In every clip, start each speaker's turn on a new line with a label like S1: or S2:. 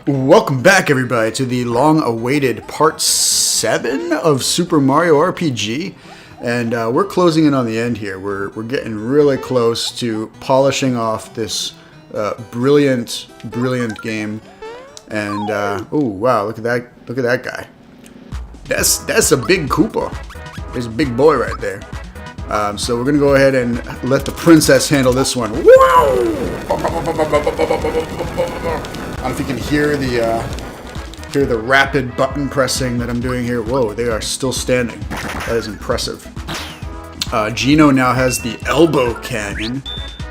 S1: Welcome back, everybody, to the long-awaited Part 7 of Super Mario RPG. And we're closing in on the end here. We're getting really close to polishing off this brilliant game. And, oh, wow, look at that guy. That's a big Koopa. There's a big boy right there. So we're going to go ahead and let the princess handle this one. I don't know if you can hear the rapid button pressing that I'm doing here. Whoa, they are still standing. That is impressive. Gino now has the elbow cannon,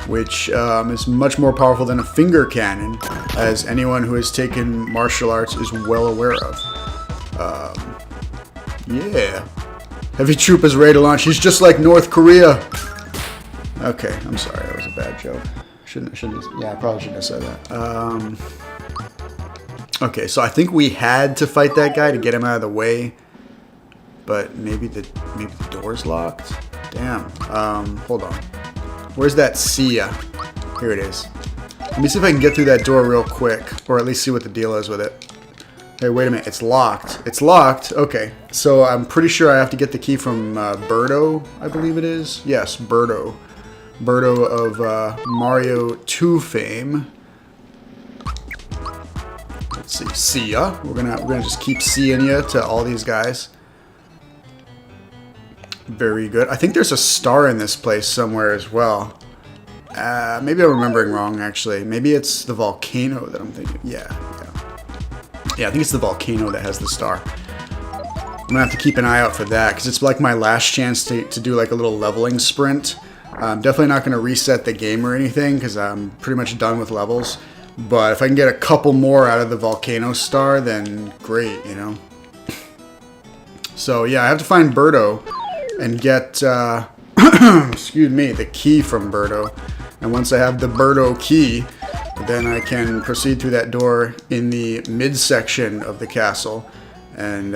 S1: which is much more powerful than a finger cannon, as anyone who has taken martial arts is well aware of. Yeah. Heavy troop is ready to launch. He's just like North Korea. Okay, I'm sorry. That was a bad joke. Yeah, I probably shouldn't have said that. Okay, so I think we had to fight that guy to get him out of the way, but maybe the door's locked. Damn. Hold on. Where's that Sia? Here it is. Let me see if I can get through that door real quick, or at least see what the deal is with it. Hey, wait a minute. It's locked. It's locked. Okay, so I'm pretty sure I have to get the key from Birdo, I believe it is. Yes, Birdo. Birdo of Mario 2 fame. Let's see, Sia. We're gonna just keep seeing you to all these guys. Very good. I think there's a star in this place somewhere as well. Maybe I'm remembering wrong, actually. Maybe it's the volcano that I'm thinking. Yeah, I think it's the volcano that has the star. I'm gonna have to keep an eye out for that because it's like my last chance to do like a little leveling sprint. I'm definitely not gonna reset the game or anything because I'm pretty much done with levels. But if I can get a couple more out of the volcano star, then great, you know. So yeah, I have to find Birdo and get, excuse me, the key from Birdo. And once I have the Birdo key, then I can proceed through that door in the midsection of the castle, and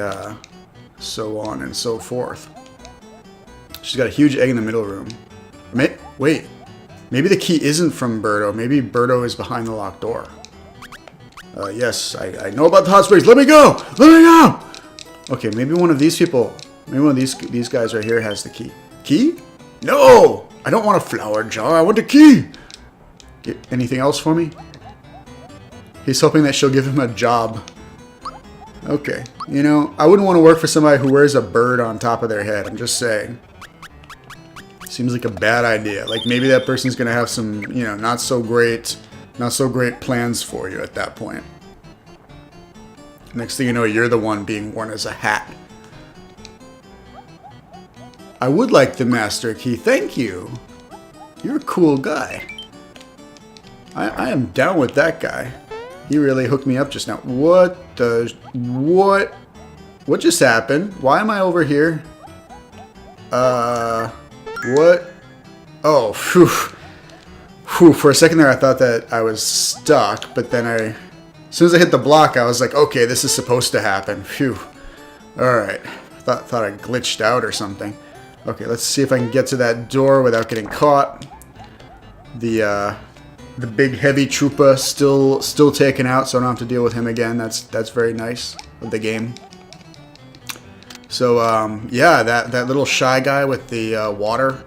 S1: so on and so forth. She's got a huge egg in the middle room. Wait. Maybe the key isn't from Birdo. Maybe Birdo is behind the locked door. Yes, I know about the hot springs. Let me go! Let me go! Okay, maybe one of these people, maybe one of these guys right here has the key. Key? No! I don't want a flower jar. I want a key! Anything else for me? He's hoping that she'll give him a job. Okay. You know, I wouldn't want to work for somebody who wears a bird on top of their head. I'm just saying. Seems like a bad idea. Like maybe that person's gonna have some, you know, not so great plans for you at that point. Next thing you know, you're the one being worn as a hat. I would like the master key. Thank you. You're a cool guy. I am down with that guy. He really hooked me up just now. What just happened? Why am I over here? What? Oh, phew. Whew. For a second there, I thought that I was stuck, but then as soon as I hit the block, I was like, okay, this is supposed to happen. Phew. Alright. Thought I glitched out or something. Okay, let's see if I can get to that door without getting caught. The big heavy trooper still taken out, so I don't have to deal with him again. That's very nice of the game. So, yeah, that little shy guy with the water,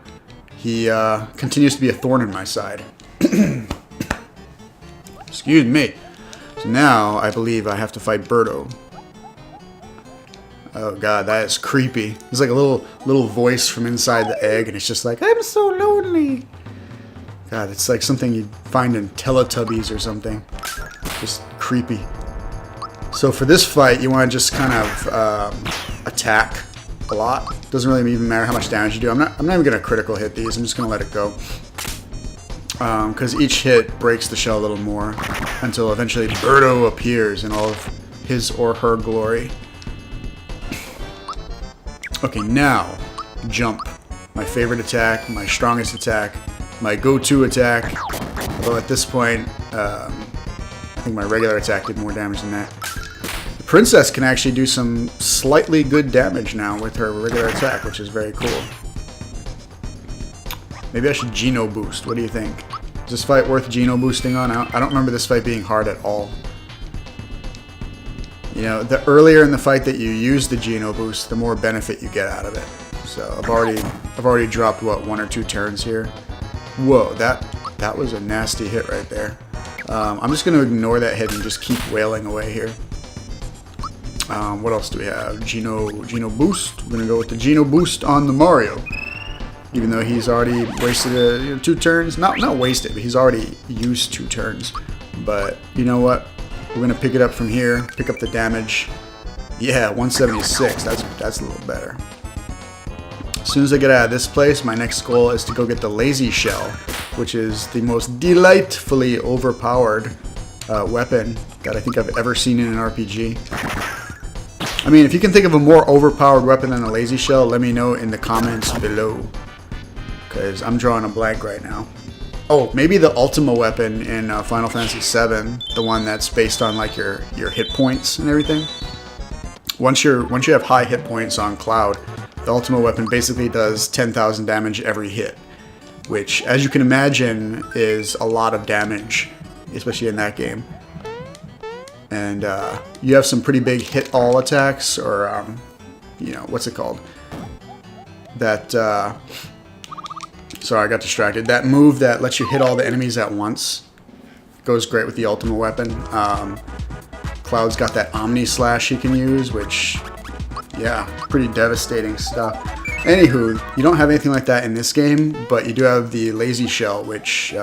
S1: he continues to be a thorn in my side. Excuse me. So now, I believe I have to fight Birdo. Oh god, that is creepy. There's like a little voice from inside the egg, and it's just like, I'm so lonely. God, it's like something you'd find in Teletubbies or something. Just creepy. So for this fight, you want to just kind of attack a lot. Doesn't really even matter how much damage you do. I'm not even going to critical hit these. I'm just going to let it go. Because each hit breaks the shell a little more until eventually Birdo appears in all of his or her glory. Okay, now jump. My favorite attack, my strongest attack, my go-to attack. Although at this point, I think my regular attack did more damage than that. The princess can actually do some slightly good damage now with her regular attack, which is very cool. Maybe I should Geno boost. What do you think? Is this fight worth Geno boosting on? I don't remember this fight being hard at all. You know, the earlier in the fight that you use the Geno boost, the more benefit you get out of it. So I've already dropped what, 1 or 2 turns here. Whoa, that was a nasty hit right there. I'm just going to ignore that hit and just keep wailing away here. What else do we have? Geno boost. We're going to go with the Geno boost on the Mario. Even though he's already wasted 2 turns. Not wasted, but he's already used 2 turns. But you know what? We're going to pick it up from here. Pick up the damage. Yeah, 176. That's a little better. As soon as I get out of this place, my next goal is to go get the Lazy Shell, which is the most delightfully overpowered weapon that I think I've ever seen in an RPG. I mean, if you can think of a more overpowered weapon than a Lazy Shell, let me know in the comments below. Because I'm drawing a blank right now. Oh, maybe the Ultima weapon in Final Fantasy VII, the one that's based on like your hit points and everything. Once you have high hit points on Cloud, the Ultima weapon basically does 10,000 damage every hit, which, as you can imagine, is a lot of damage, especially in that game. And you have some pretty big hit all attacks, or you know, what's it called? That sorry, I got distracted. That move that lets you hit all the enemies at once goes great with the Ultima weapon. Cloud's got that Omni Slash he can use, which, yeah, pretty devastating stuff. Anywho, you don't have anything like that in this game, but you do have the Lazy Shell, which,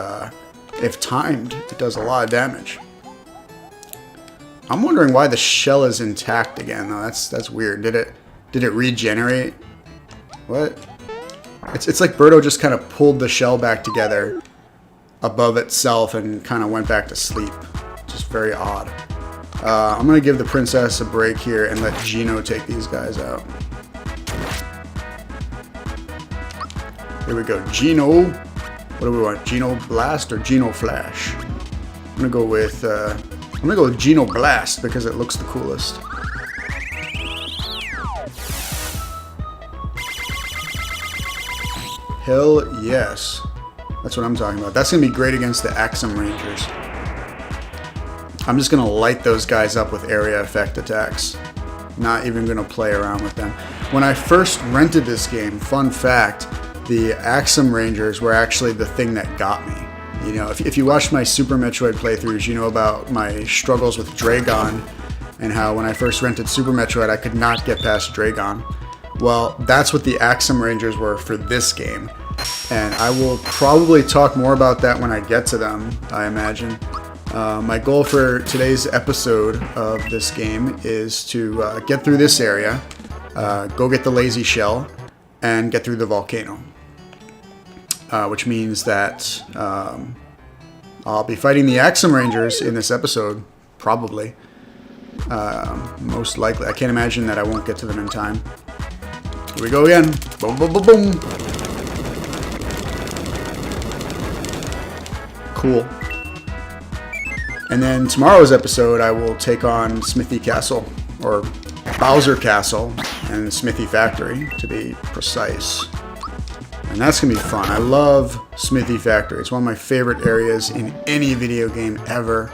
S1: if timed, it does a lot of damage. I'm wondering why the shell is intact again, though. That's weird. Did it regenerate? What? It's like Birdo just kind of pulled the shell back together above itself and kind of went back to sleep. Just very odd. I'm going to give the princess a break here and let Geno take these guys out. Here we go. Geno. What do we want? Geno Blast or Geno Flash? I'm going to go with Geno Blast because it looks the coolest. Hell yes. That's what I'm talking about. That's going to be great against the Axem Rangers. I'm just going to light those guys up with area effect attacks. Not even going to play around with them. When I first rented this game, fun fact, the Axem Rangers were actually the thing that got me. You know, if you watched my Super Metroid playthroughs, you know about my struggles with Dragon and how when I first rented Super Metroid, I could not get past Dragon. Well, that's what the Axem Rangers were for this game. And I will probably talk more about that when I get to them, I imagine. My goal for today's episode of this game is to get through this area, go get the Lazy Shell, and get through the Volcano. Which means that I'll be fighting the Axem Rangers in this episode, probably. Most likely. I can't imagine that I won't get to them in time. Here we go again. Boom, boom, boom, boom. Cool. And then tomorrow's episode, I will take on Smithy Castle, or Bowser Castle, and Smithy Factory, to be precise. And that's going to be fun. I love Smithy Factory. It's one of my favorite areas in any video game ever.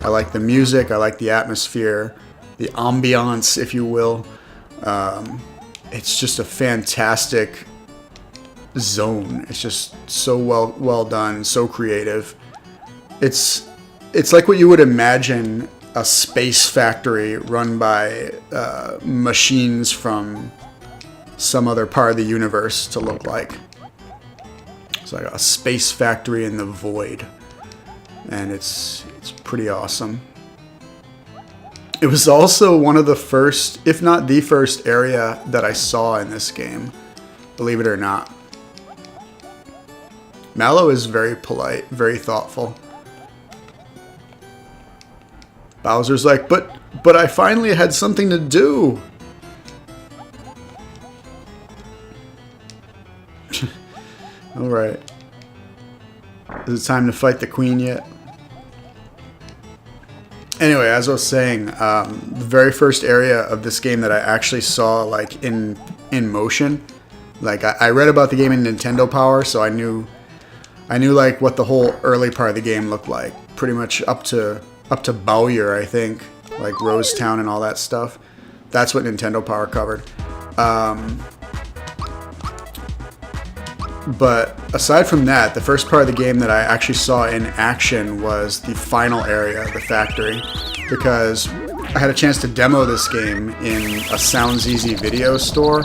S1: I like the music. I like the atmosphere, the ambiance, if you will. It's just a fantastic zone. It's just so well done, so creative. It's like what you would imagine a space factory run by machines from some other part of the universe to look like. It's like a space factory in the void, and it's pretty awesome. It was also one of the first, if not the first area that I saw in this game, believe it or not. Mallow is very polite, very thoughtful. Bowser's like, but I finally had something to do. Alright. Is it time to fight the queen yet? Anyway, as I was saying, the very first area of this game that I actually saw like in motion, like I read about the game in Nintendo Power, so I knew like what the whole early part of the game looked like, pretty much up to Bowyer, I think. like Rose Town and all that stuff. That's what Nintendo Power covered. But aside from that, the first part of the game that I actually saw in action was the final area, the factory, because I had a chance to demo this game in a Sounds Easy video store,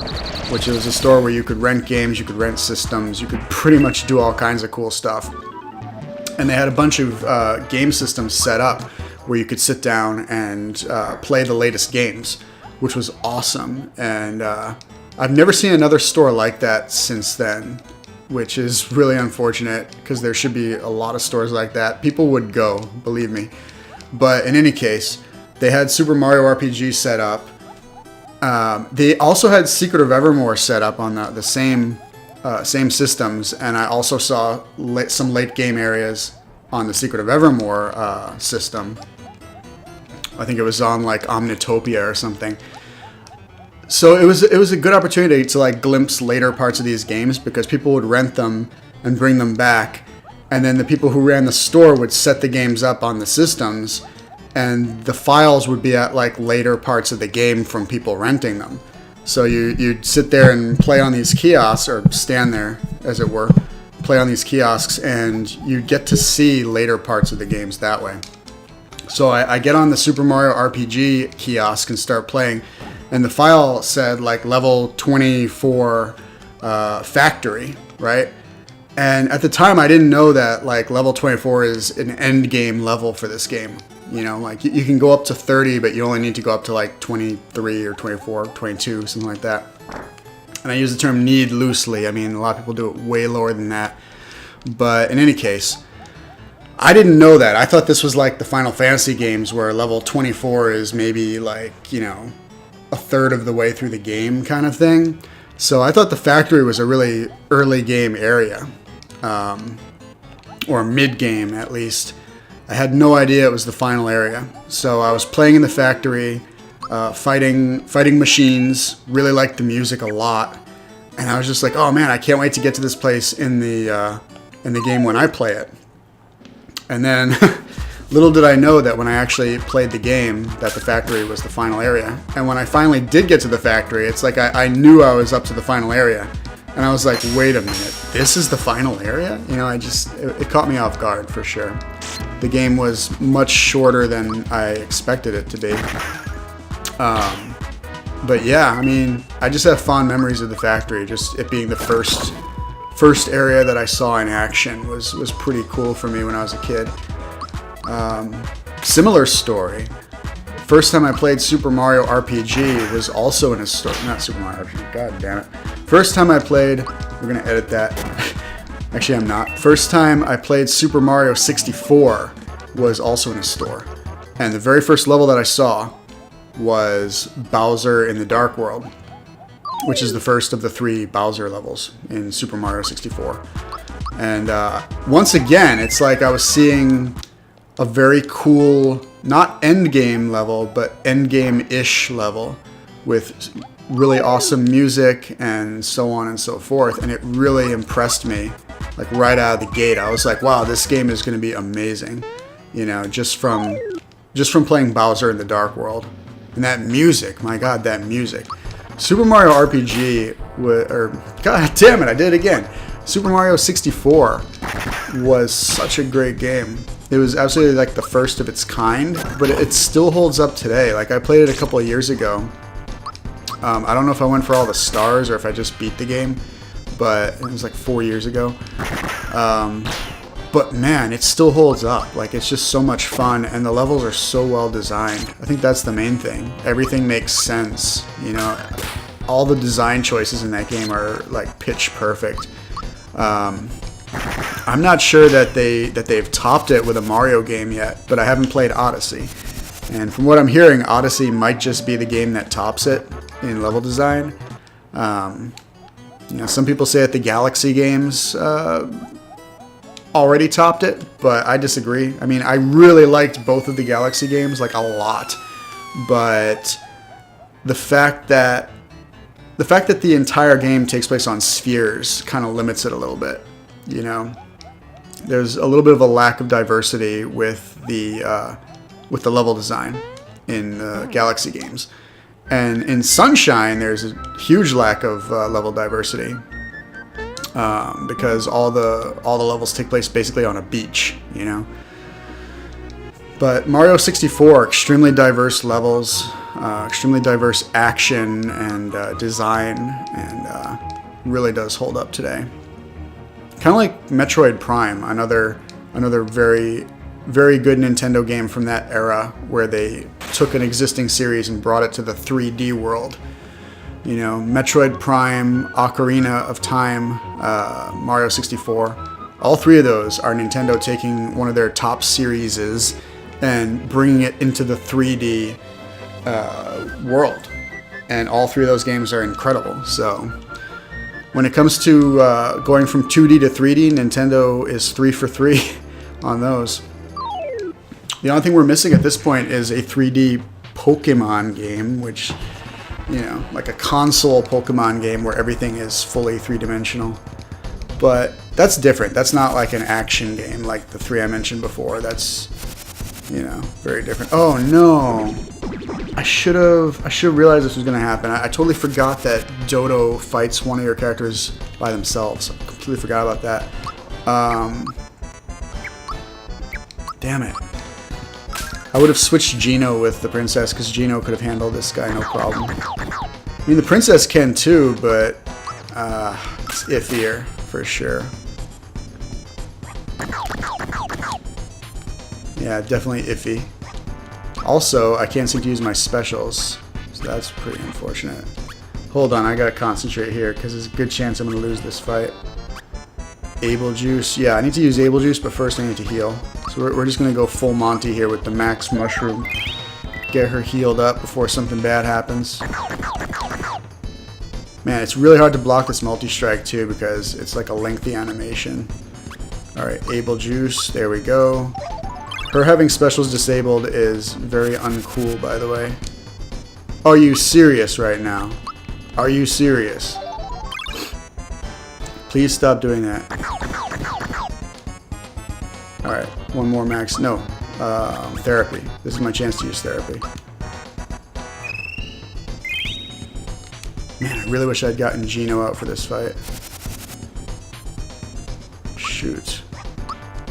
S1: which was a store where you could rent games, you could rent systems, you could pretty much do all kinds of cool stuff. And they had a bunch of game systems set up where you could sit down and play the latest games, which was awesome. And I've never seen another store like that since then, which is really unfortunate because there should be a lot of stores like that. People would go, believe me. But in any case, they had Super Mario RPG set up. They also had Secret of Evermore set up on the same systems, and I also saw some late game areas on the Secret of Evermore system. I think it was on like Omnitopia or something. So it was a good opportunity to like glimpse later parts of these games because people would rent them and bring them back, and then the people who ran the store would set the games up on the systems, and the files would be at like later parts of the game from people renting them. So you'd sit there and play on these kiosks, or stand there as it were, play on these kiosks, and you get to see later parts of the games that way. So I get on the Super Mario RPG kiosk and start playing, and the file said like level 24 factory, right? And at the time I didn't know that like level 24 is an end game level for this game. You know, like you can go up to 30, but you only need to go up to like 23 or 24, 22, something like that. And I use the term need loosely. I mean, a lot of people do it way lower than that. But in any case, I didn't know that. I thought this was like the Final Fantasy games where level 24 is maybe like, you know, a third of the way through the game kind of thing. So I thought the factory was a really early game area, or mid game at least. I had no idea it was the final area. So I was playing in the factory, fighting machines. Really liked the music a lot, and I was just like, oh man, I can't wait to get to this place in the game when I play it. And then, little did I know that when I actually played the game, that the factory was the final area. And when I finally did get to the factory, it's like I knew I was up to the final area. And I was like, wait a minute, this is the final area? You know, it caught me off guard for sure. The game was much shorter than I expected it to be. But yeah, I mean, I just have fond memories of the factory. Just it being the first area that I saw in action was pretty cool for me when I was a kid. Similar story. First time I played Super Mario RPG was also in a store. Not Super Mario RPG, god damn it. First time I played, we're gonna edit that. Actually, I'm not. First time I played Super Mario 64 was also in a store. And the very first level that I saw was Bowser in the Dark World, which is the first of the 3 Bowser levels in Super Mario 64. And once again, it's like I was seeing a very cool, not endgame level, but endgame-ish level with really awesome music and so on and so forth. And it really impressed me, like right out of the gate. I was like, wow, this game is going to be amazing. You know, just from playing Bowser in the Dark World. And that music, my god, that music. Super Mario RPG, god damn it, I did it again. Super Mario 64 was such a great game. It was absolutely like the first of its kind, but it still holds up today. Like I played it a couple of years ago. I don't know if I went for all the stars or if I just beat the game, but it was like 4 years ago. But man, it still holds up. Like it's just so much fun, and the levels are so well designed. I think that's the main thing. Everything makes sense. You know, all the design choices in that game are like pitch perfect. I'm not sure that they've topped it with a Mario game yet, but I haven't played Odyssey. And from what I'm hearing, Odyssey might just be the game that tops it in level design. You know, some people say that the Galaxy games already topped it, but I disagree. I mean, I really liked both of the Galaxy games, like a lot. But the fact that the entire game takes place on spheres kind of limits it a little bit, you know. There's a little bit of a lack of diversity with the level design in Galaxy games. And in Sunshine, there's a huge lack of level diversity because all the levels take place basically on a beach, you know. But Mario 64, extremely diverse levels, extremely diverse action and design, and really does hold up today. Kind of like Metroid Prime, another very, very good Nintendo game from that era where they took an existing series and brought it to the 3D world. You know, Metroid Prime, Ocarina of Time, Mario 64. All three of those are Nintendo taking one of their top series and bringing it into the 3D world. And all three of those games are incredible. So when it comes to going from 2D to 3D, Nintendo is 3 for 3 on those. The only thing we're missing at this point is a 3D Pokemon game, which, you know, like a console Pokemon game where everything is fully three-dimensional. But that's different. That's not like an action game like the three I mentioned before. That's, you know, very different. Oh no! I should have realized this was going to happen. I totally forgot that Dodo fights one of your characters by themselves. I completely forgot about that. Damn it. I would have switched Geno with the princess because Geno could have handled this guy no problem. I mean, the princess can too, but it's iffier for sure. Yeah, definitely iffy. Also, I can't seem to use my specials, so that's pretty unfortunate. Hold on, I gotta concentrate here because there's a good chance I'm gonna lose this fight. Able Juice. Yeah, I need to use Able Juice, but first I need to heal. So we're just gonna go full Monty here with the Max Mushroom. Get her healed up before something bad happens. Man, it's really hard to block this multi-strike too because it's like a lengthy animation. Alright, Able Juice. There we go. Her having specials disabled is very uncool, by the way. Are you serious right now? Are you serious? Please stop doing that. Alright, one more max. No, therapy. This is my chance to use therapy. Man, I really wish I'd gotten Geno out for this fight. Shoot.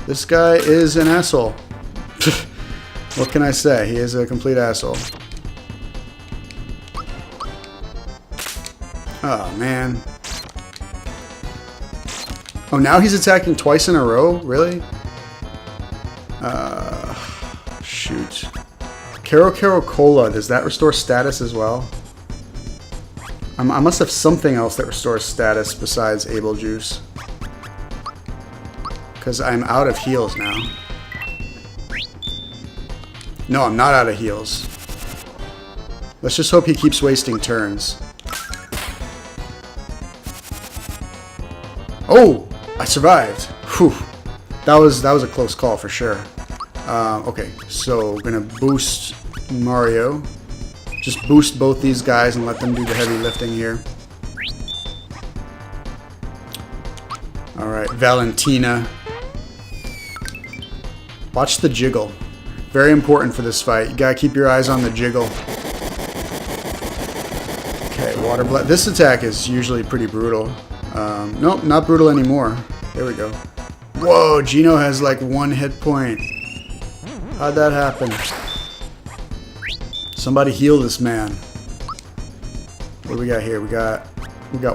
S1: This guy is an asshole. What can I say? He is a complete asshole. Oh, man. Oh, now he's attacking twice in a row? Really? Shoot. Caro Cola, does that restore status as well? I must have something else that restores status besides Able Juice. Because I'm out of heals now. No, I'm not out of heals. Let's just hope he keeps wasting turns. Oh! I survived! Whew. That was a close call for sure. Okay, so we're gonna boost Mario. Just boost both these guys and let them do the heavy lifting here. Alright, Valentina. Watch the jiggle. Very important for this fight. You gotta keep your eyes on the jiggle. Okay, Water Blast. This attack is usually pretty brutal. Nope, not brutal anymore. There we go. Whoa, Geno has like 1 hit point. How'd that happen? Somebody heal this man. What do we got here? We got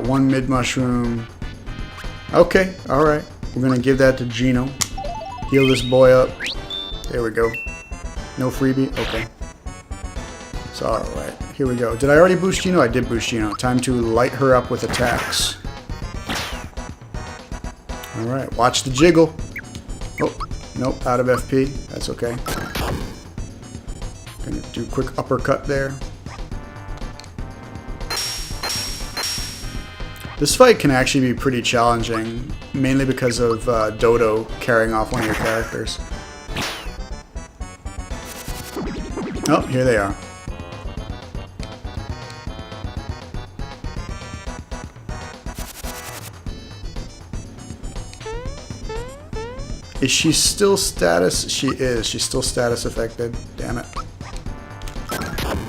S1: 1 mid mushroom. Okay, alright. We're gonna give that to Geno. Heal this boy up. There we go. No freebie? Okay. So, alright. Here we go. Did I already boost Geno? I did boost Geno. Time to light her up with attacks. Alright, watch the jiggle. Oh, nope, out of FP. That's okay. Gonna do a quick uppercut there. This fight can actually be pretty challenging, mainly because of Dodo carrying off one of your characters. Oh, here they are. Is she still status? She is. She's still status affected. Damn it.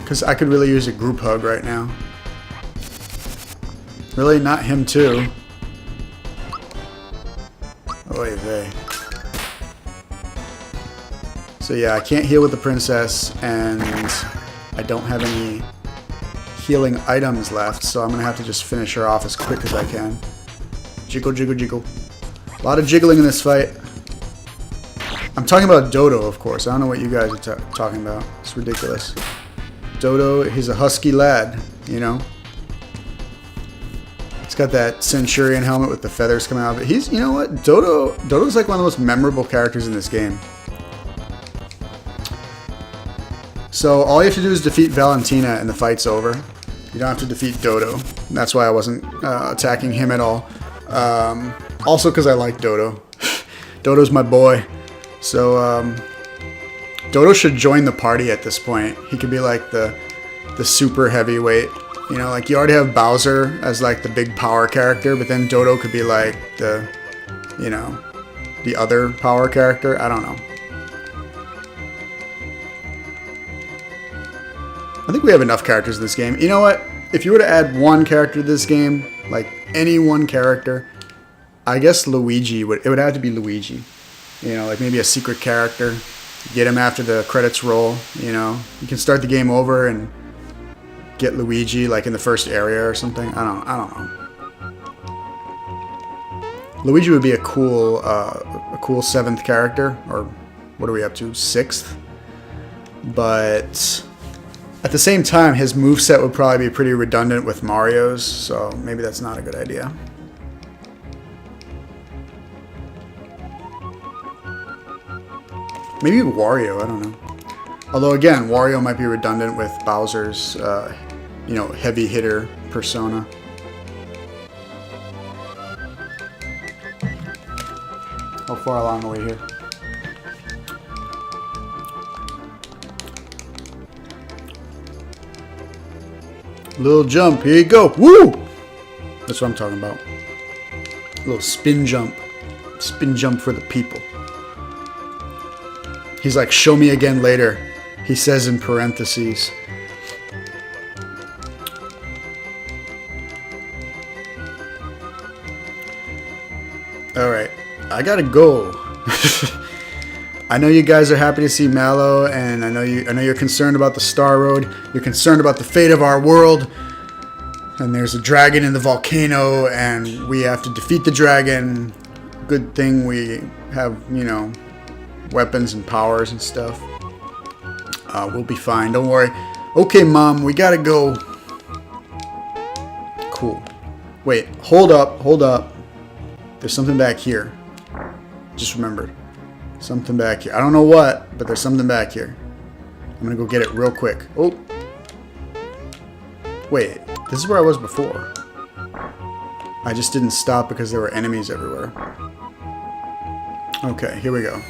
S1: Because I could really use a group hug right now. Really? Not him too. Oy vey. So yeah, I can't heal with the princess, and I don't have any healing items left, so I'm going to have to just finish her off as quick as I can. Jiggle, jiggle, jiggle. A lot of jiggling in this fight. I'm talking about Dodo, of course. I don't know what you guys are talking about. It's ridiculous. Dodo, he's a husky lad, you know. He's got that Centurion helmet with the feathers coming out of it. He's, you know what? Dodo's like one of the most memorable characters in this game. So all you have to do is defeat Valentina and the fight's over. You don't have to defeat Dodo. That's why I wasn't attacking him at all. Also because I like Dodo. Dodo's my boy. So Dodo should join the party at this point. He could be like the super heavyweight. You know, like you already have Bowser as like the big power character, but then Dodo could be like the, you know, the other power character. I don't know. I think we have enough characters in this game. You know what? If you were to add one character to this game, like any one character, I guess Luigi would. It would have to be Luigi. You know, like maybe a secret character. Get him after the credits roll. You know, you can start the game over and get Luigi like in the first area or something. I don't know. Luigi would be a cool 7th character, or what are we up to? 6th. But at the same time, his moveset would probably be pretty redundant with Mario's, so maybe that's not a good idea. Maybe Wario, I don't know. Although again, Wario might be redundant with Bowser's, you know, heavy hitter persona. How far along are we here? Little jump, here you go. Woo! That's what I'm talking about. A little spin jump. Spin jump for the people. He's like, show me again later. He says in parentheses. Alright, I gotta go. I know you guys are happy to see Mallow, and I know you're concerned about the Star Road. You're concerned about the fate of our world. And there's a dragon in the volcano, and we have to defeat the dragon. Good thing we have, you know, weapons and powers and stuff. We'll be fine. Don't worry. Okay, Mom, we gotta go. Cool. Wait, hold up, hold up. There's something back here. Just remembered. Something back here. I don't know what, but there's something back here. I'm gonna go get it real quick. Oh. Wait, this is where I was before. I just didn't stop because there were enemies everywhere. Okay, here we go.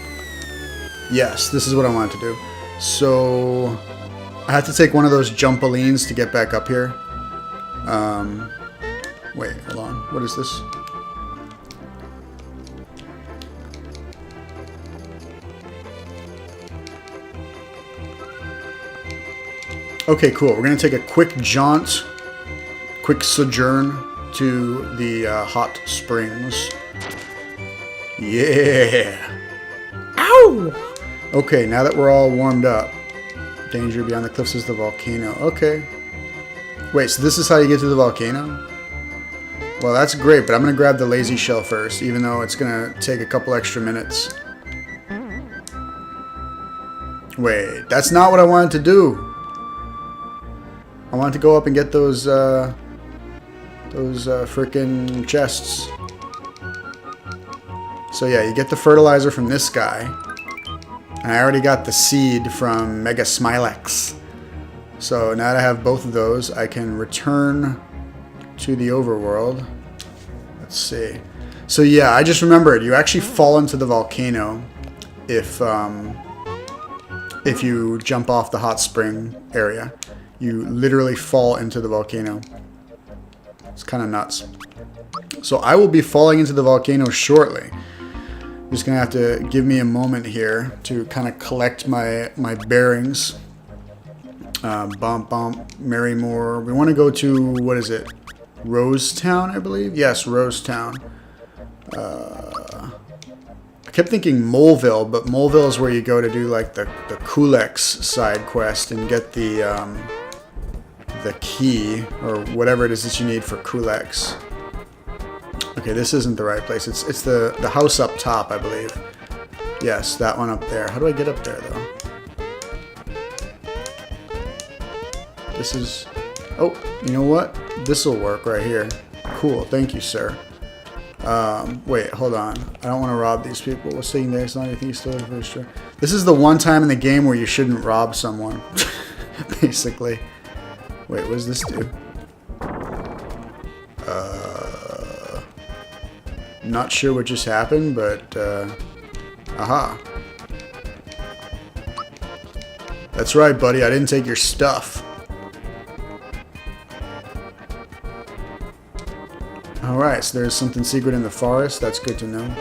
S1: Yes, this is what I wanted to do. So I have to take one of those jumpolines to get back up here. Wait, hold on. What is this? Okay, cool. We're going to take a quick jaunt, quick sojourn to the hot springs. Yeah! Ow! Okay, now that we're all warmed up. Danger beyond the cliffs is the volcano. Okay. Wait, so this is how you get to the volcano? Well, that's great, but I'm going to grab the lazy shell first, even though it's going to take a couple extra minutes. Wait, that's not what I wanted to do. I wanted to go up and get those frickin' chests. So yeah, you get the fertilizer from this guy. And I already got the seed from Mega Smilex. So now that I have both of those, I can return to the overworld. Let's see. So yeah, I just remembered, you actually fall into the volcano if you jump off the hot spring area. You literally fall into the volcano. It's kind of nuts. So I will be falling into the volcano shortly. Just gonna have to give me a moment here to kind of collect my bearings. Bump, bump, Marymore. We want to go to, what is it? Rosetown, I believe? Yes, Rosetown. I kept thinking Moleville, but Moleville is where you go to do like the Kulex side quest and get the key or whatever it is that you need for Kulex. Okay, this isn't the right place. It's the house up top, I believe. Yes, that one up there. How do I get up there though? This is... Oh, you know what? This will work right here. Cool, thank you, sir. Wait, hold on. I don't want to rob these people. What's sitting there? It's not anything you stole for sure. This is the one time in the game where you shouldn't rob someone. Basically. Wait, what does this do? Not sure what just happened, but, aha. That's right, buddy. I didn't take your stuff. Alright, so there's something secret in the forest. That's good to know.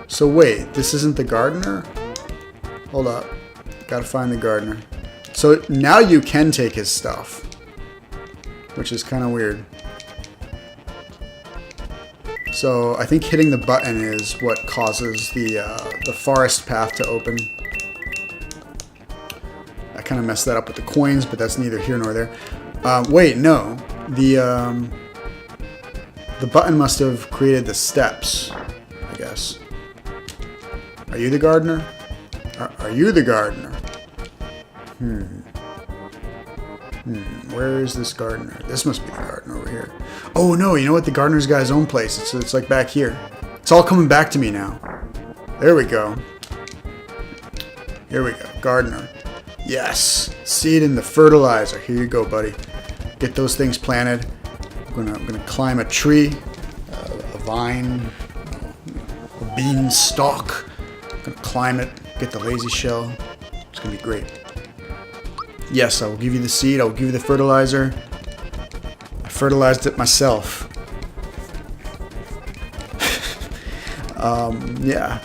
S1: So wait, this isn't the gardener? Hold up. Gotta find the gardener. So now you can take his stuff. Which is kind of weird. So I think hitting the button is what causes the forest path to open. I kind of messed that up with the coins, but that's neither here nor there. Wait, no. The button must have created the steps, I guess. Are you the gardener? Are you the gardener? Where is this gardener? This must be the gardener over here. Oh no, you know what? The gardener's got his own place. It's like back here. It's all coming back to me now. There we go. Here we go. Gardener. Yes. Seed in the fertilizer. Here you go, buddy. Get those things planted. I'm gonna climb a tree, a vine, a beanstalk. I'm gonna climb it, get the lazy shell. It's gonna be great. Yes, I will give you the seed. I will give you the fertilizer. I fertilized it myself. Yeah.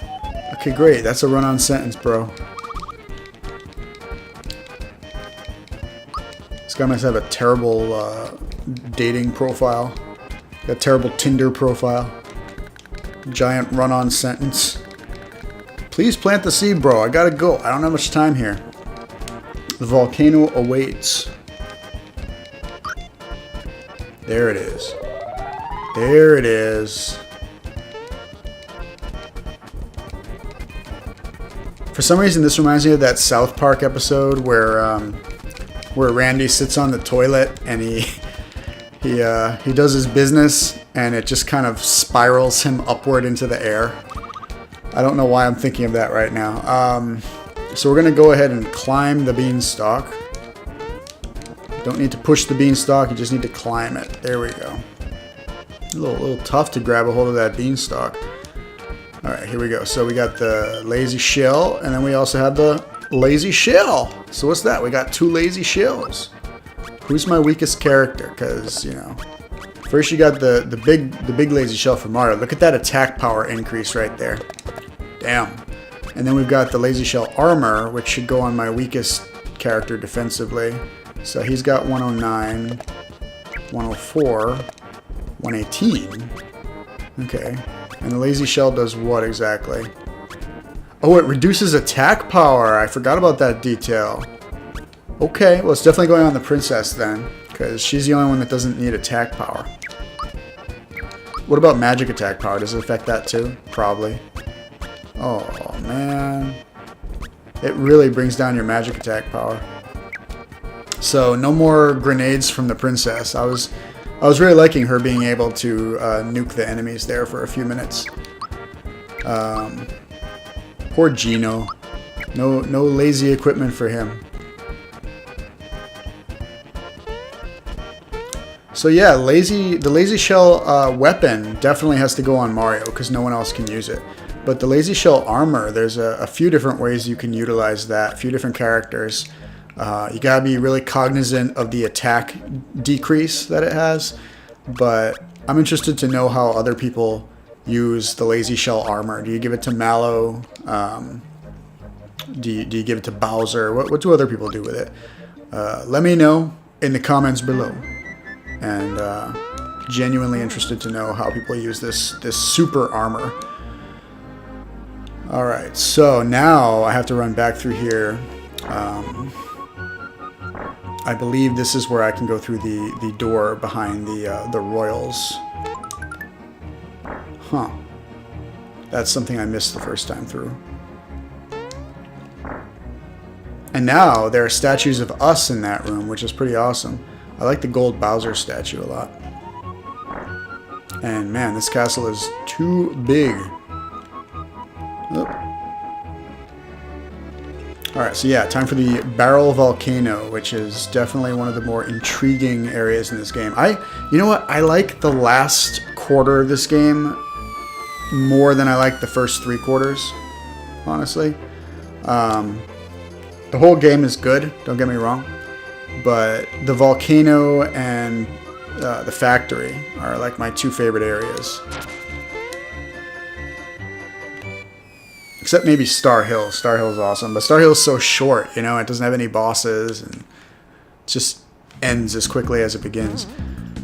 S1: Okay, great. That's a run-on sentence, bro. This guy must have a terrible dating profile. A terrible Tinder profile. Giant run-on sentence. Please plant the seed, bro. I gotta go. I don't have much time here. The volcano awaits. There it is. There it is. For some reason, this reminds me of that South Park episode where Randy sits on the toilet and he does his business and it just kind of spirals him upward into the air. I don't know why I'm thinking of that right now. So we're going to go ahead and climb the beanstalk. Don't need to push the beanstalk, you just need to climb it. There we go. A little tough to grab a hold of that beanstalk. Alright, here we go. So we got the lazy shell, and then we also have the lazy shell. So what's that? We got 2 lazy shells. Who's my weakest character? Because, you know, first you got the big lazy shell from Mario. Look at that attack power increase right there. Damn. And then we've got the lazy shell armor, which should go on my weakest character defensively. So he's got 109, 104, 118. Okay. And the lazy shell does what exactly? Oh, it reduces attack power. I forgot about that detail. Okay, well, it's definitely going on the princess then, because she's the only one that doesn't need attack power. What about magic attack power? Does it affect that too? Probably. Oh, man. It really brings down your magic attack power. So, no more grenades from the princess. I was really liking her being able to nuke the enemies there for a few minutes. Poor Gino. No lazy equipment for him. So yeah, the lazy shell weapon definitely has to go on Mario because no one else can use it. But the lazy shell armor, there's a few different ways you can utilize that. A few different characters. You gotta be really cognizant of the attack decrease that it has. But I'm interested to know how other people use the lazy shell armor. Do you give it to Mallow? Do you give it to Bowser? What do other people do with it? Let me know in the comments below. And genuinely interested to know how people use this super armor. Alright, so now I have to run back through here. I believe this is where I can go through the door behind the royals. Huh. That's something I missed the first time through. And now there are statues of us in that room, which is pretty awesome. I like the gold Bowser statue a lot. And man, this castle is too big. Alright, so yeah, time for the Barrel Volcano, which is definitely one of the more intriguing areas in this game. You know what? I like the last quarter of this game more than I like the first 3 quarters, honestly. The whole game is good, don't get me wrong, but the volcano and the factory are like my 2 favorite areas. Except maybe Star Hill. Star Hill is awesome, but Star Hill is so short, you know, it doesn't have any bosses, and it just ends as quickly as it begins.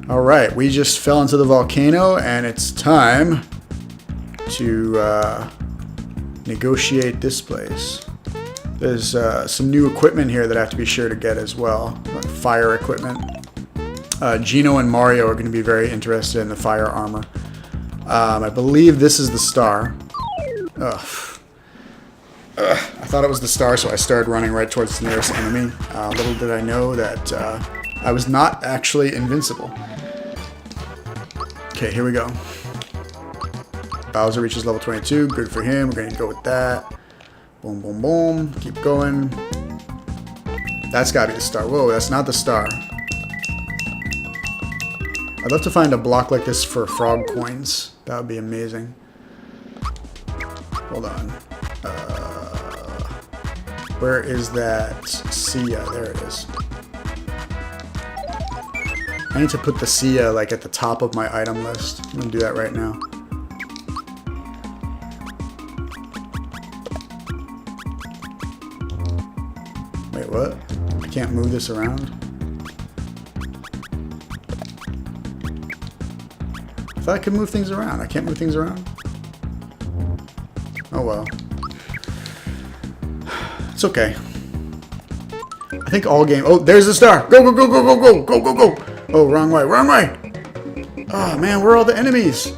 S1: Alright, we just fell into the volcano, and it's time to negotiate this place. There's some new equipment here that I have to be sure to get as well, like fire equipment. Gino and Mario are going to be very interested in the fire armor. I believe this is the star. I thought it was the star, so I started running right towards the nearest enemy. Little did I know that I was not actually invincible. Okay, here we go. Bowser reaches level 22. Good for him. We're going to go with that. Boom, boom, boom. Keep going. That's got to be the star. Whoa, that's not the star. I'd love to find a block like this for frog coins. That would be amazing. Hold on. Where is that Sia? There it is. I need to put the Sia like at the top of my item list. I'm going to do that right now. Wait, what? I can't move this around? I thought I could move things around. I can't move things around? Oh well. It's okay. I think all game... Oh, there's the star! Go, go, go, go, go, go! Go, go, go! Oh, wrong way, wrong way! Oh, man, where are all the enemies?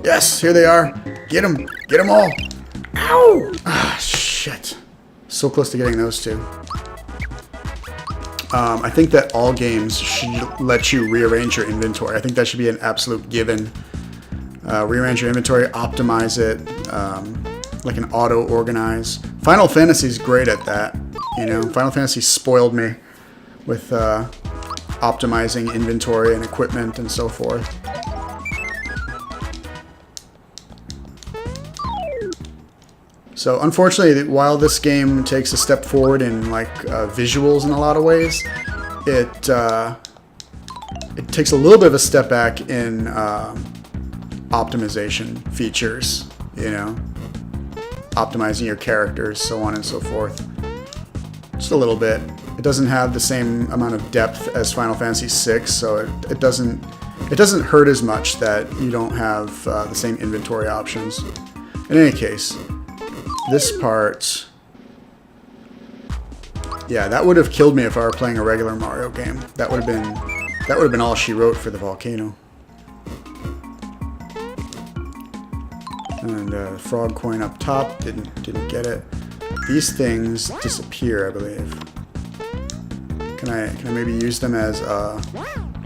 S1: Yes, here they are. Get them! Get them all! Ow! Ah, shit. So close to getting those two. I think that all games should let you rearrange your inventory. I think that should be an absolute given. Rearrange your inventory, optimize it, like an auto-organize. Final Fantasy's great at that. You know, Final Fantasy spoiled me with optimizing inventory and equipment and so forth. So unfortunately, while this game takes a step forward in like visuals in a lot of ways, it takes a little bit of a step back in optimization features, you know, optimizing your characters, so on and so forth. Just a little bit. It doesn't have the same amount of depth as Final Fantasy VI, so it doesn't hurt as much that you don't have the same inventory options. In any case, this part, yeah, that would have killed me if I were playing a regular Mario game. That would have been all she wrote for the volcano. And frog coin up top, didn't get it. These things disappear, I believe. Can I maybe use them as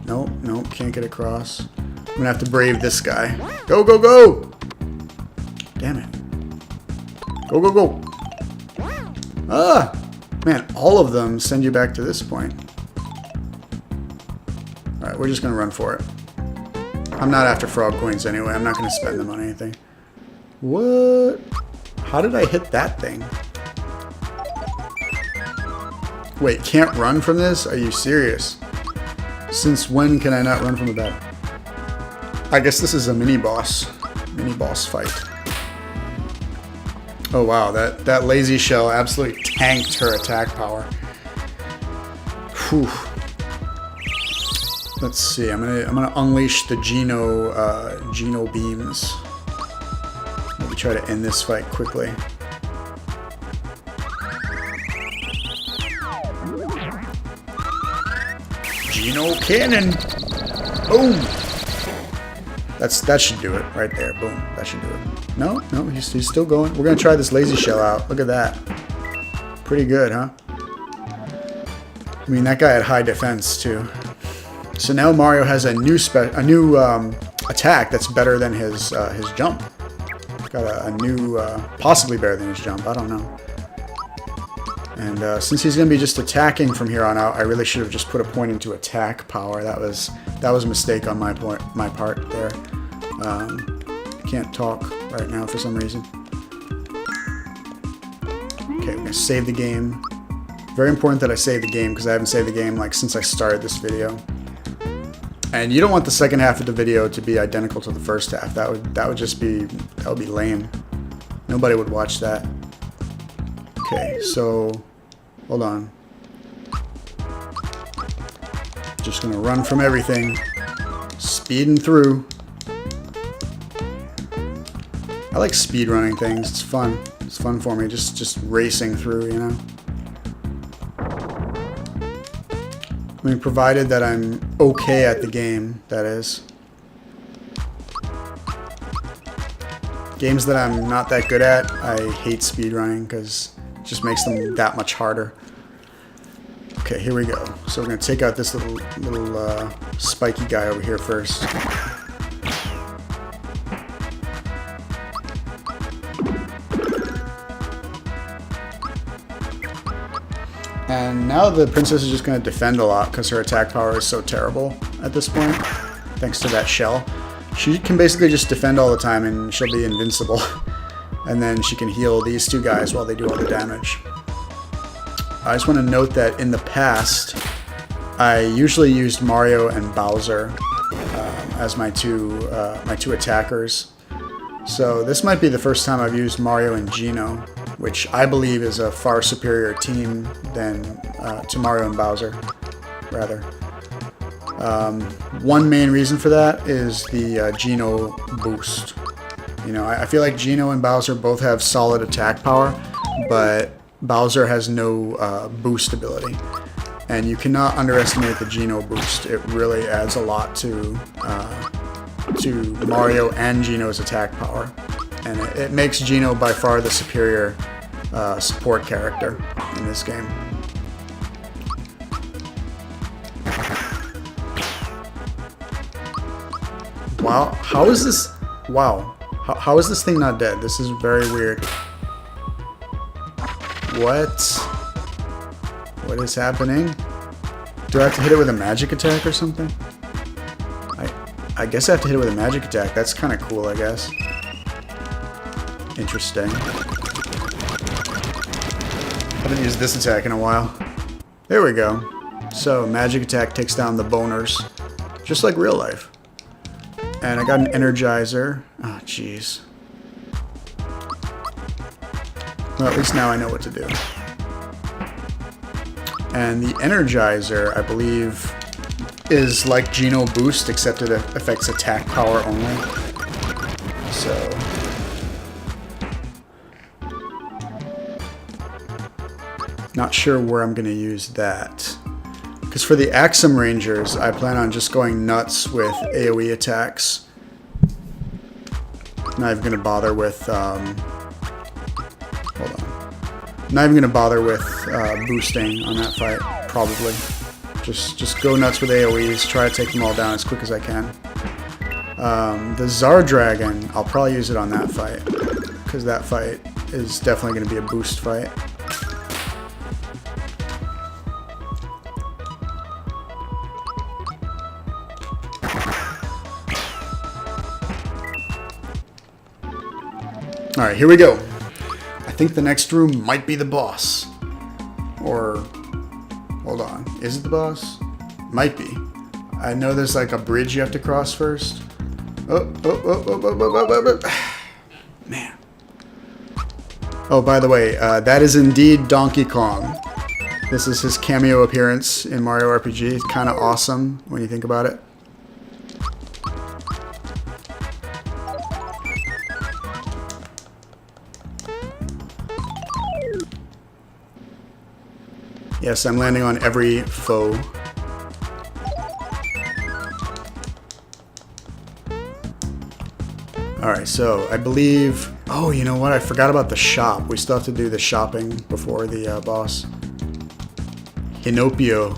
S1: nope, can't get across. I'm gonna have to brave this guy. Go, go, go! Damn it. Go, go, go! Ah! Man, all of them send you back to this point. Alright, we're just gonna run for it. I'm not after frog coins anyway. I'm not gonna spend them on anything. What? How did I hit that thing? Wait, can't run from this? Are you serious? Since when can I not run from the bed? I guess this is a mini-boss fight. Oh wow, that lazy shell absolutely tanked her attack power. Whew. Let's see. I'm gonna unleash the Geno beams. Maybe try to end this fight quickly. Geno cannon. Boom. That should do it right there. Boom. That should do it. No, he's still going. We're gonna try this lazy shell out. Look at that. Pretty good, huh? I mean, that guy had high defense too. So now Mario has a new attack that's better than his jump. Got a new, possibly better than his jump. I don't know. And since he's going to be just attacking from here on out, I really should have just put a point into attack power. That was a mistake on my part there. Can't talk right now for some reason. Okay, we're going to save the game. Very important that I save the game because I haven't saved the game like since I started this video. And you don't want the second half of the video to be identical to the first half. That would be lame. Nobody would watch that. Okay, so hold on. Just gonna run from everything. Speeding through. I like speed running things. It's fun. It's fun for me. Just racing through, you know. I mean, provided that I'm okay at the game, that is. Games that I'm not that good at, I hate speedrunning because it just makes them that much harder. Okay, here we go. So we're going to take out this little spiky guy over here first. And now the princess is just going to defend a lot because her attack power is so terrible at this point, thanks to that shell. She can basically just defend all the time and she'll be invincible. And then she can heal these two guys while they do all the damage. I just want to note that in the past, I usually used Mario and Bowser as my two attackers. So this might be the first time I've used Mario and Geno, which I believe is a far superior team than to Mario and Bowser, rather. One main reason for that is the Geno boost. You know, I feel like Geno and Bowser both have solid attack power, but Bowser has no boost ability. And you cannot underestimate the Geno boost. It really adds a lot to Mario and Geno's attack power. And it makes Geno by far the superior support character in this game. Wow, how is this? Wow, how is this thing not dead? This is very weird. What is happening? Do I have to hit it with a magic attack or something? I guess I have to hit it with a magic attack. That's kind of cool, I guess. Interesting. I haven't used this attack in a while. There we go. So, magic attack takes down the boners. Just like real life. And I got an Energizer. Oh, jeez. Well, at least now I know what to do. And the Energizer, I believe, is like Geno Boost, except it affects attack power only. So... not sure where I'm going to use that. Because for the Axem Rangers, I plan on just going nuts with AoE attacks. Not even going to bother with... hold on. Not even going to bother with boosting on that fight, probably. Just go nuts with AoEs, try to take them all down as quick as I can. The Czar Dragon, I'll probably use it on that fight. Because that fight is definitely going to be a boost fight. Alright, here we go. I think the next room might be the boss. Or... hold on. Is it the boss? Might be. I know there's like a bridge you have to cross first. Oh. Man. Oh, by the way, that is indeed Donkey Kong. This is his cameo appearance in Mario RPG. It's kind of awesome when you think about it. Yes, I'm landing on every foe. Alright, so I believe... Oh, you know what? I forgot about the shop. We still have to do the shopping before the boss. Hinopio.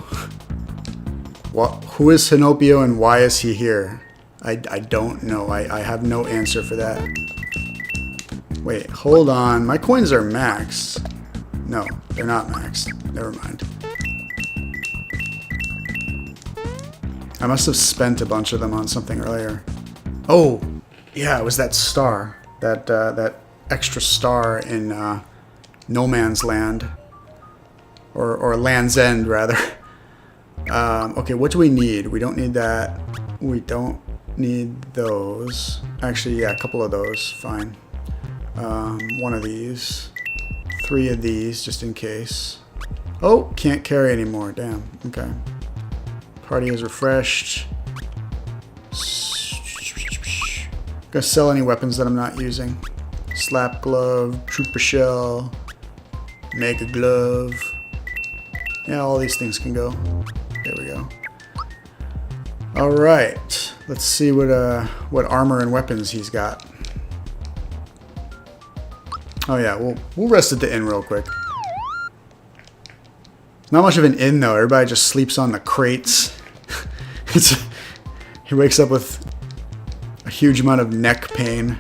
S1: Who is Hinopio and why is he here? I don't know. I have no answer for that. Wait, hold on. My coins are maxed. No, they're not maxed. Never mind. I must have spent a bunch of them on something earlier. Oh, yeah, it was that star. That extra star in No Man's Land. Or Land's End, rather. Okay, what do we need? We don't need that. We don't need those. Actually, yeah, a couple of those. Fine. One of these. 3 of these, just in case. Oh, can't carry anymore. Damn. Okay. Party is refreshed. Gonna sell any weapons that I'm not using. Slap glove, trooper shell, mega glove. Yeah, all these things can go. There we go. All right, let's see what armor and weapons he's got. Oh yeah, we'll rest at the inn real quick. Not much of an inn though. Everybody just sleeps on the crates. He wakes up with a huge amount of neck pain.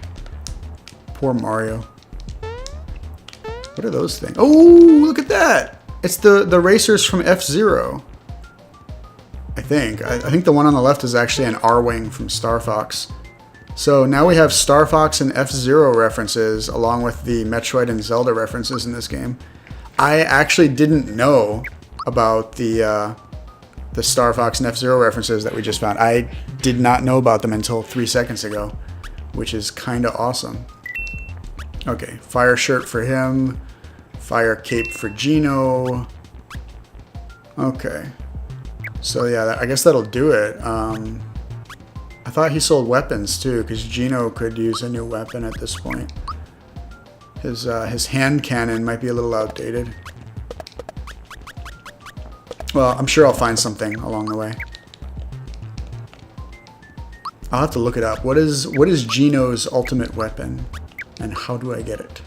S1: Poor Mario. What are those things? Oh, look at that! It's the racers from F-Zero. I think. I think the one on the left is actually an R-Wing from Star Fox. So now we have Star Fox and F-Zero references along with the Metroid and Zelda references in this game. I actually didn't know about the Star Fox and F-Zero references that we just found. I did not know about them until 3 seconds ago, which is kind of awesome. Okay, fire shirt for him, fire cape for Gino. Okay, so yeah, I guess that'll do it. I thought he sold weapons too, because Gino could use a new weapon at this point. His hand cannon might be a little outdated. Well, I'm sure I'll find something along the way. I'll have to look it up. What is Gino's ultimate weapon, and how do I get it?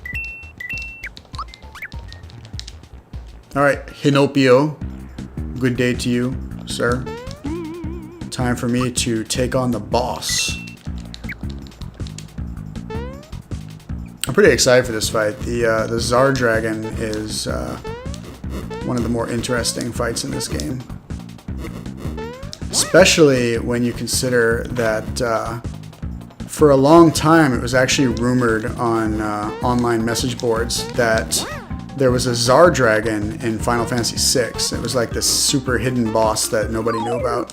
S1: All right, Hinopio. Good day to you, sir. Time for me to take on the boss. I'm pretty excited for this fight. The Tsar Dragon is one of the more interesting fights in this game. Especially when you consider that for a long time it was actually rumored on online message boards that there was a Tsar Dragon in Final Fantasy VI. It was like this super hidden boss that nobody knew about.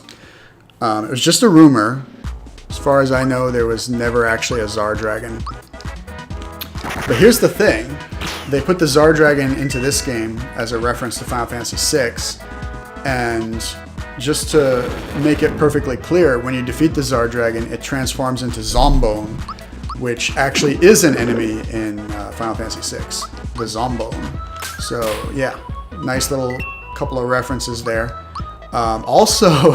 S1: It was just a rumor. As far as I know, there was never actually a Tsar Dragon. But here's the thing. They put the Tsar Dragon into this game as a reference to Final Fantasy VI. And just to make it perfectly clear, when you defeat the Tsar Dragon, it transforms into Zombone, which actually is an enemy in Final Fantasy VI. The Zombone. So, yeah. Nice little couple of references there. Also,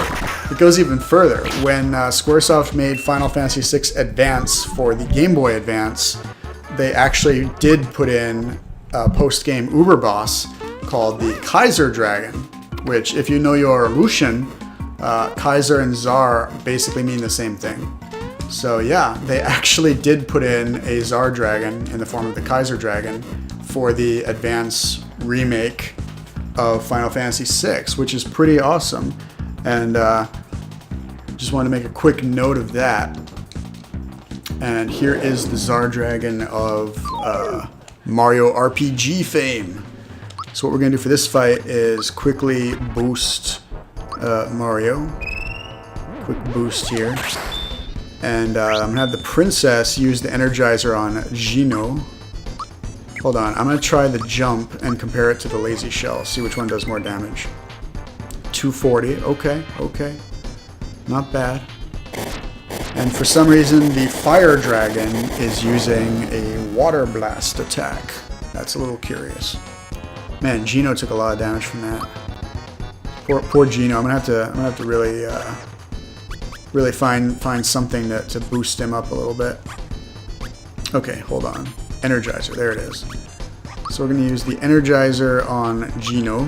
S1: it goes even further. When Squaresoft made Final Fantasy VI Advance for the Game Boy Advance, they actually did put in a post-game Uber boss called the Kaiser Dragon, which, if you know your Russian, Kaiser and Tsar basically mean the same thing. So yeah, they actually did put in a Tsar Dragon in the form of the Kaiser Dragon for the Advance remake of Final Fantasy VI, which is pretty awesome. And just wanted to make a quick note of that. And here is the Tsar Dragon of Mario RPG fame. So what we're going to do for this fight is quickly boost Mario. Quick boost here. And I'm going to have the princess use the Energizer on Gino. Hold on, I'm gonna try the jump and compare it to the lazy shell. See which one does more damage. 240. Okay, okay. Not bad. And for some reason, the fire dragon is using a water blast attack. That's a little curious. Man, Gino took a lot of damage from that. Poor Gino. I'm gonna have to really find something to boost him up a little bit. Okay, hold on. Energizer. There it is. So we're gonna use the Energizer on Gino.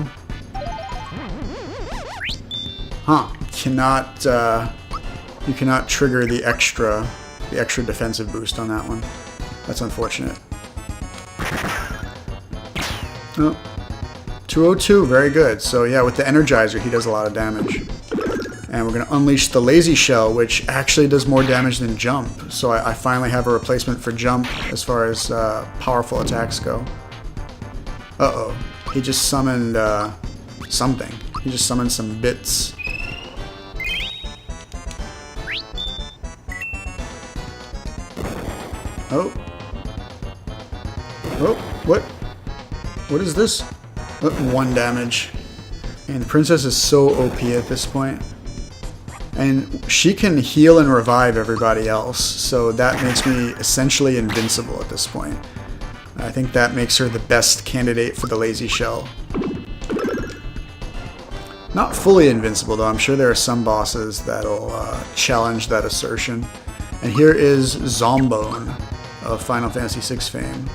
S1: Huh? You cannot trigger the extra defensive boost on that one. That's unfortunate. Oh, 202, very good. So yeah, with the Energizer, he does a lot of damage. And we're going to unleash the Lazy Shell, which actually does more damage than Jump. So I finally have a replacement for Jump as far as powerful attacks go. Uh-oh. He just summoned something. He just summoned some bits. Oh. Oh, what? What is this? 1 damage. And the princess is so OP at this point. And she can heal and revive everybody else, so that makes me essentially invincible at this point. I think that makes her the best candidate for the Lazy Shell. Not fully invincible, though. I'm sure there are some bosses that'll challenge that assertion. And here is Zombone of Final Fantasy VI fame.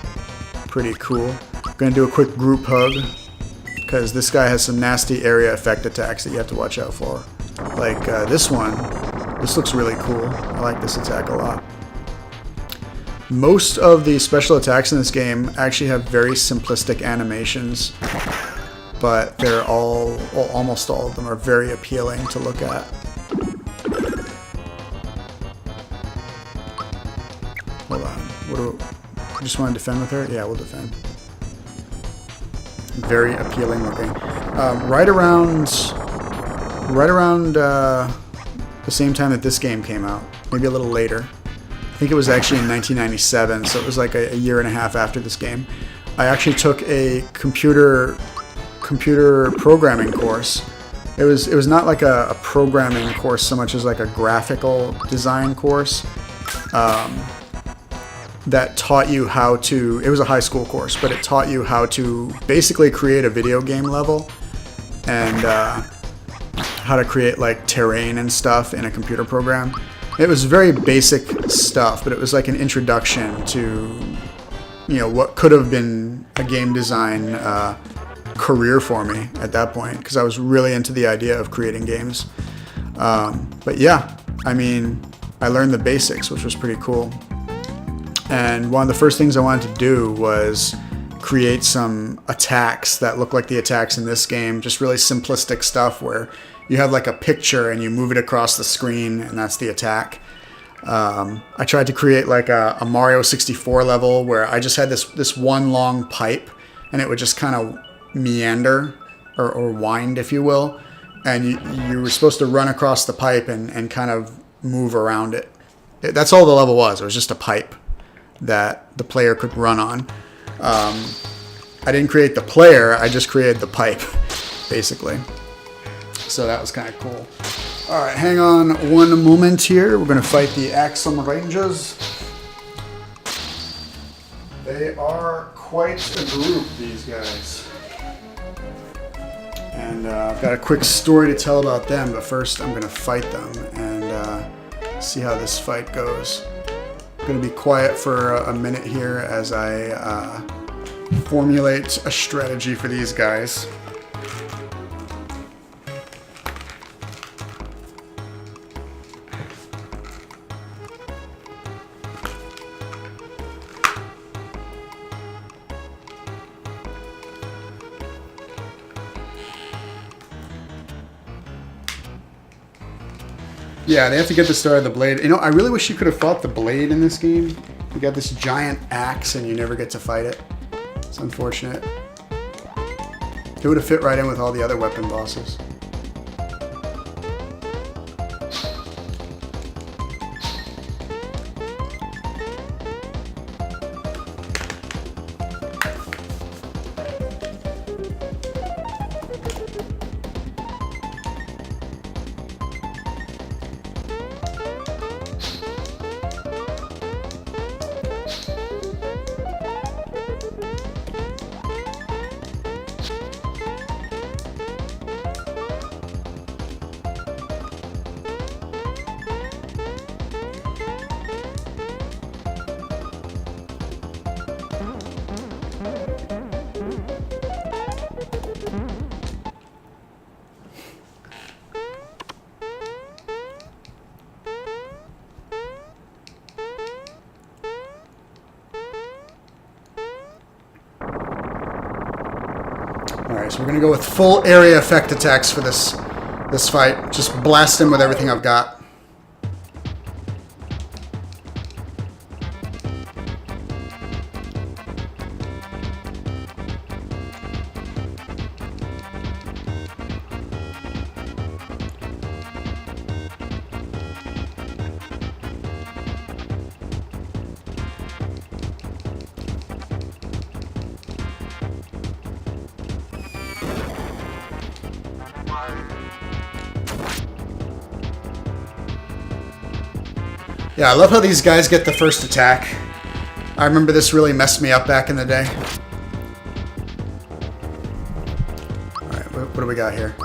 S1: Pretty cool. I'm going to do a quick group hug, because this guy has some nasty area effect attacks that you have to watch out for. Like this one. This looks really cool. I like this attack a lot. Most of the special attacks in this game actually have very simplistic animations, but they're almost all of them are very appealing to look at. Hold on. You just want to defend with her? Yeah, we'll defend. Very appealing looking. Right around the same time that this game came out, maybe a little later. I think it was actually in 1997, so it was like a year and a half after this game. I actually took a computer programming course. It was not like a programming course so much as like a graphical design course. That taught you how to, it was a high school course, but it taught you how to basically create a video game level and how to create like terrain and stuff in a computer program. It was very basic stuff, but it was like an introduction to, you know, what could have been a game design career for me at that point, because I was really into the idea of creating games. But yeah, I mean, I learned the basics, which was pretty cool. And one of the first things I wanted to do was create some attacks that look like the attacks in this game. Just really simplistic stuff where you have like a picture and you move it across the screen and that's the attack. I tried to create like a Mario 64 level where I just had this one long pipe and it would just kind of meander or wind, if you will. And you were supposed to run across the pipe and kind of move around it. That's all the level was. It was just a pipe that the player could run on. I didn't create the player, I just created the pipe, basically. So that was kind of cool. Alright, hang on one moment here. We're going to fight the Axem Rangers. They are quite a group, these guys. And I've got a quick story to tell about them, but first I'm going to fight them and see how this fight goes. I'm going to be quiet for a minute here as I formulate a strategy for these guys. Yeah, they have to get the Star of the Blade. You know, I really wish you could have fought the Blade in this game. You got this giant axe and you never get to fight it. It's unfortunate. It would have fit right in with all the other weapon bosses. So we're gonna go with full area effect attacks for this fight. Just blast him with everything I've got. Yeah, I love how these guys get the first attack. I remember this really messed me up back in the day. Alright, what do we got here?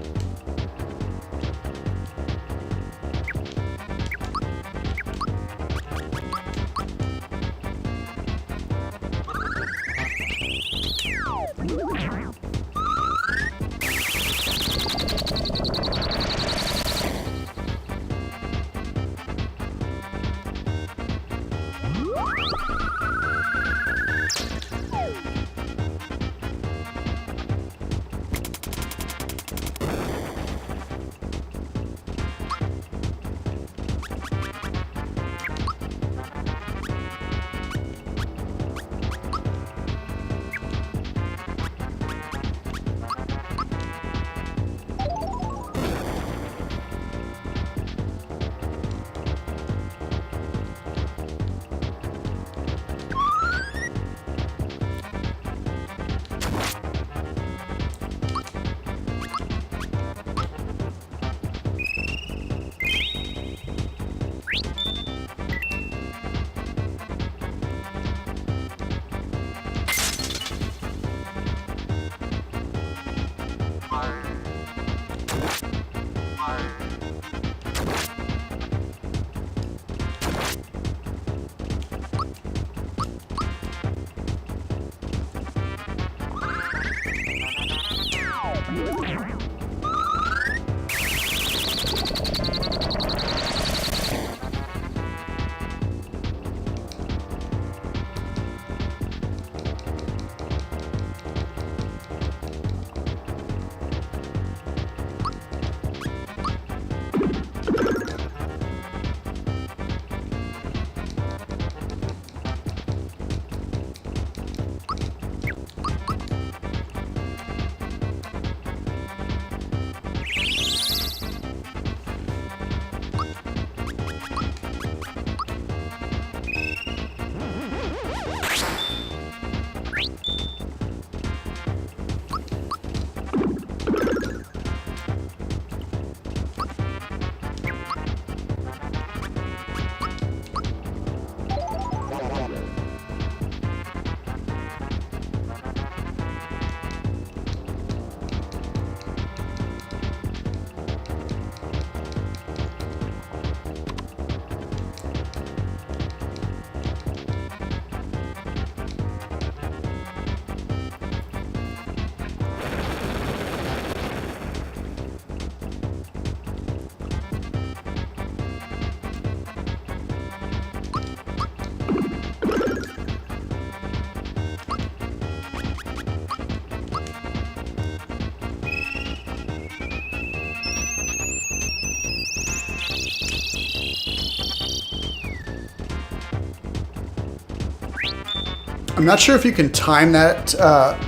S1: I'm not sure if you can time that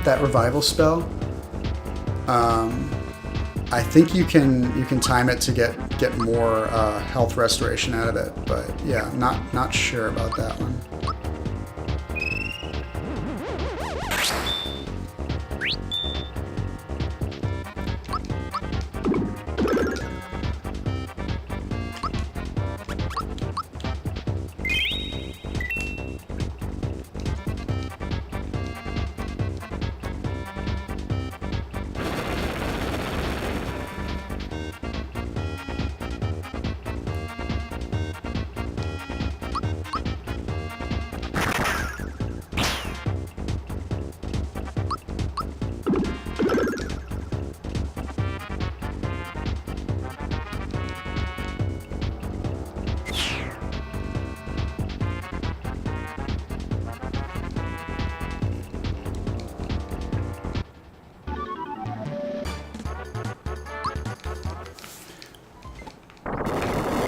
S1: that revival spell. I think you can time it to get more health restoration out of it, but yeah, not sure about that one.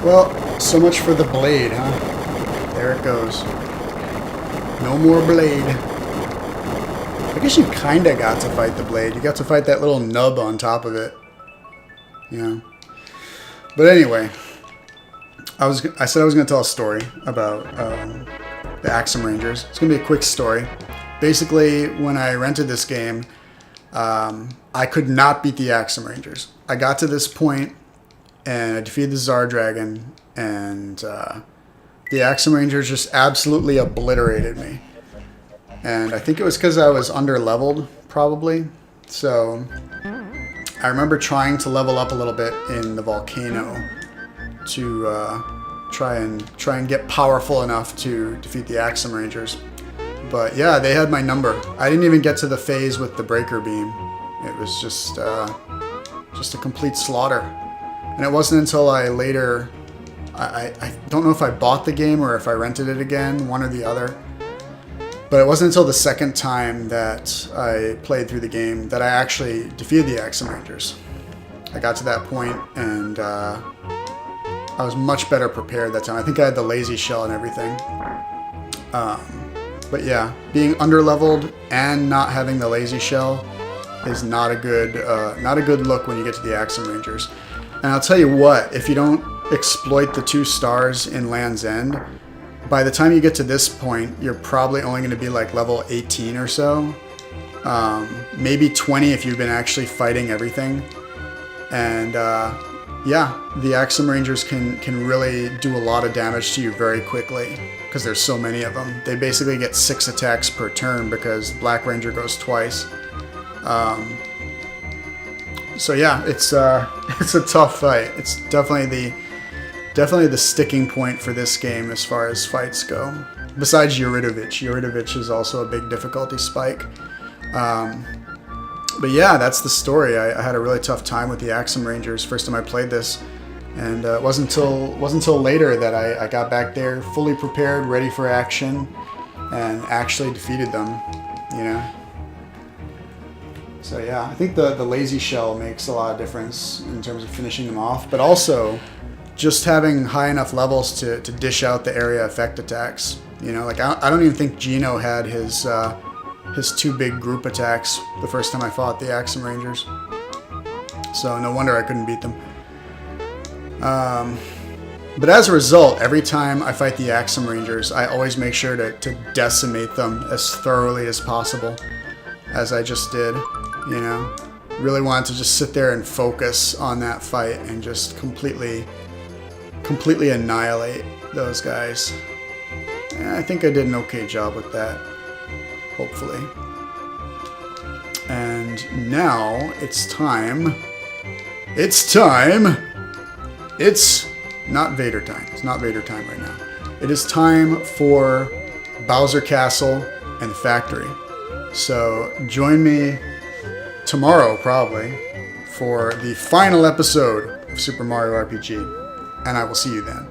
S1: Well, so much for the blade, huh? There it goes. No more blade. I guess you kinda got to fight the blade. You got to fight that little nub on top of it. You know. But anyway, I said I was going to tell a story about the Axem Rangers. It's going to be a quick story. Basically, when I rented this game, I could not beat the Axem Rangers. I got to this point, and I defeated the Tsar Dragon, and the Axem Rangers just absolutely obliterated me. And I think it was because I was under-leveled, probably. So I remember trying to level up a little bit in the Volcano to try and get powerful enough to defeat the Axem Rangers. But yeah, they had my number. I didn't even get to the phase with the breaker beam. It was just a complete slaughter. And it wasn't until I later, I don't know if I bought the game or if I rented it again, one or the other. But it wasn't until the second time that I played through the game that I actually defeated the Axem Rangers. I got to that point and I was much better prepared that time. I think I had the lazy shell and everything. But yeah, being underleveled and not having the lazy shell is not a good look when you get to the Axem Rangers. And I'll tell you what, if you don't exploit the 2 stars in Land's End, by the time you get to this point, you're probably only going to be like level 18 or so. Maybe 20 if you've been actually fighting everything. And yeah, the Axem Rangers can really do a lot of damage to you very quickly because there's so many of them. They basically get 6 attacks per turn because Black Ranger goes twice. So yeah, it's a tough fight. It's definitely the sticking point for this game as far as fights go. Besides Yuridovich. Yuridovich is also a big difficulty spike. But yeah, that's the story. I had a really tough time with the Axem Rangers first time I played this. And it wasn't until later that I got back there fully prepared, ready for action, and actually defeated them, you know. So yeah, I think the lazy shell makes a lot of difference in terms of finishing them off, but also just having high enough levels to dish out the area effect attacks. You know, like I don't even think Gino had his 2 big group attacks the first time I fought the Axem Rangers. So no wonder I couldn't beat them. But as a result, every time I fight the Axem Rangers, I always make sure to decimate them as thoroughly as possible, as I just did, you know. Really wanted to just sit there and focus on that fight and just completely annihilate those guys. And I think I did an okay job with that, hopefully. And now it's time. It's not Vader time. It's not Vader time right now. It is time for Bowser Castle and the Factory. So join me tomorrow, probably, for the final episode of Super Mario RPG. And I will see you then.